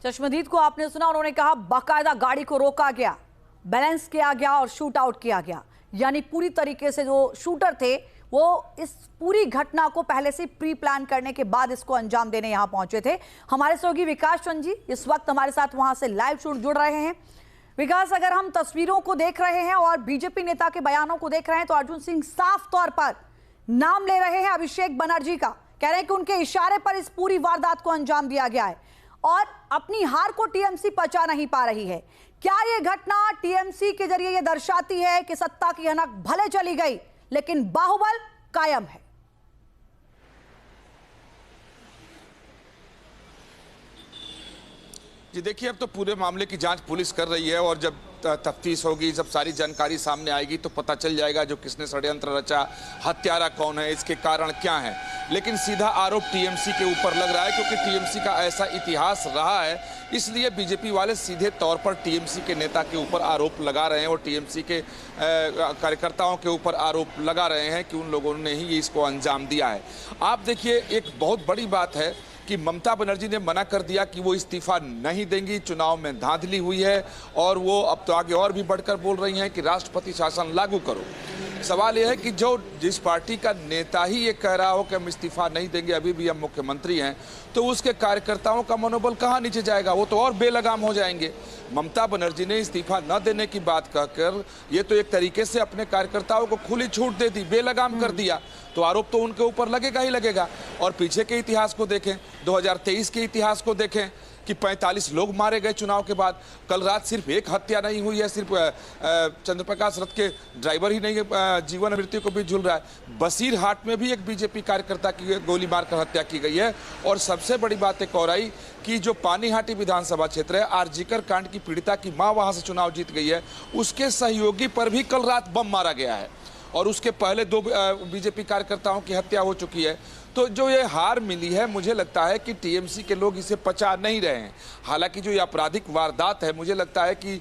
चश्मदीद को आपने सुना, उन्होंने कहा बाकायदा गाड़ी को रोका गया, बैलेंस किया गया और शूट आउट किया गया। यानी पूरी तरीके से जो शूटर थे वो इस पूरी घटना को पहले से प्री प्लान करने के बाद इसको अंजाम देने यहां पहुंचे थे। हमारे सहयोगी विकास चंद जी इस वक्त हमारे साथ वहां से लाइव जुड़ रहे हैं। विकास, अगर हम तस्वीरों को देख रहे हैं और बीजेपी नेता के बयानों को देख रहे हैं तो अर्जुन सिंह साफ तौर पर नाम ले रहे हैं अभिषेक बनर्जी का, कह रहे हैं कि उनके इशारे पर इस पूरी वारदात को अंजाम दिया गया है और अपनी हार को टीएमसी पचा नहीं पा रही है। क्या यह घटना टीएमसी के जरिए यह दर्शाती है कि सत्ता की हनक भले चली गई लेकिन बाहुबल कायम है? जी देखिए, अब तो पूरे मामले की जांच पुलिस कर रही है और जब तफ्तीश होगी, जब सारी जानकारी सामने आएगी तो पता चल जाएगा जो किसने षड्यंत्र रचा, हत्यारा कौन है, इसके कारण क्या है। लेकिन सीधा आरोप टीएमसी के ऊपर लग रहा है क्योंकि टीएमसी का ऐसा इतिहास रहा है, इसलिए बीजेपी वाले सीधे तौर पर टीएमसी के नेता के ऊपर आरोप लगा रहे हैं और टीएमसी के कार्यकर्ताओं के ऊपर आरोप लगा रहे हैं कि उन लोगों ने ही इसको अंजाम दिया है। आप देखिए, एक बहुत बड़ी बात है कि ममता बनर्जी ने मना कर दिया कि वो इस्तीफा नहीं देंगी, चुनाव में धांधली हुई है और वो अब तो आगे और भी बढ़कर बोल रही हैं कि राष्ट्रपति शासन लागू करो। सवाल यह है कि जिस पार्टी का नेता ही ये कह रहा हो कि हम इस्तीफा नहीं देंगे, अभी भी हम मुख्यमंत्री हैं, तो उसके कार्यकर्ताओं का मनोबल कहाँ नीचे जाएगा, वो तो और बेलगाम हो जाएंगे। ममता बनर्जी ने इस्तीफा न देने की बात कहकर ये तो एक तरीके से अपने कार्यकर्ताओं को खुली छूट दे दी, बेलगाम कर दिया, तो आरोप तो उनके ऊपर लगेगा ही लगेगा। और पीछे के इतिहास को देखें, 2023 के इतिहास को देखें कि 45 लोग मारे गए चुनाव के बाद। कल रात सिर्फ एक हत्या नहीं हुई है, सिर्फ चंद्रप्रकाश रथ के ड्राइवर ही नहीं जीवन मृत्यु को भी झूल रहा है, बसीरहाट में भी एक बीजेपी कार्यकर्ता की गोली मारकर हत्या की गई है। और सबसे बड़ी बात एक और आई कि जो पानीहाटी विधानसभा क्षेत्र है, आरजीकर कांड की पीड़िता की मां वहां से चुनाव जीत गई है, उसके सहयोगी पर भी कल रात बम मारा गया है और उसके पहले 2 बीजेपी कार्यकर्ताओं की हत्या हो चुकी है। तो जो ये हार मिली है, मुझे लगता है कि टीएमसी के लोग इसे पचा नहीं रहे हैं। हालांकि जो ये आपराधिक वारदात है, मुझे लगता है कि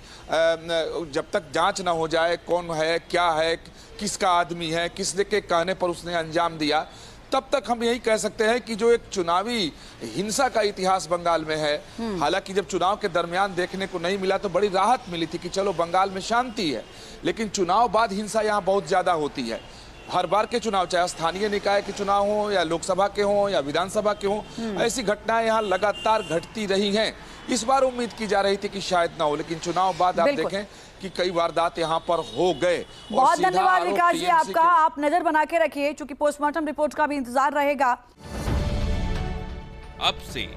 जब तक जांच ना हो जाए कौन है, क्या है, किसका आदमी है, किसने के कहने पर उसने अंजाम दिया, तब तक हम यही कह सकते हैं कि जो एक चुनावी हिंसा का इतिहास बंगाल में है, हालांकि जब चुनाव के दरमियान देखने को नहीं मिला तो बड़ी राहत मिली थी कि चलो बंगाल में शांति है, लेकिन चुनाव बाद हिंसा यहाँ बहुत ज्यादा होती है। हर बार के चुनाव, चाहे स्थानीय निकाय के चुनाव हो या लोकसभा के हो या विधानसभा के हो, ऐसी घटनाएं यहाँ लगातार घटती रही हैं। इस बार उम्मीद की जा रही थी कि शायद ना हो, लेकिन चुनाव बाद आप देखें कि कई वारदात यहाँ पर हो गए। बहुत धन्यवाद विकास जी आपका, आप नजर बना के रखिए क्योंकि पोस्टमार्टम रिपोर्ट का भी इंतजार रहेगा। अब से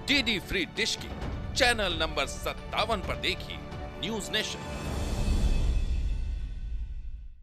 डीडी फ्री डिश की चैनल नंबर 57 पर देखिए न्यूज नेशन।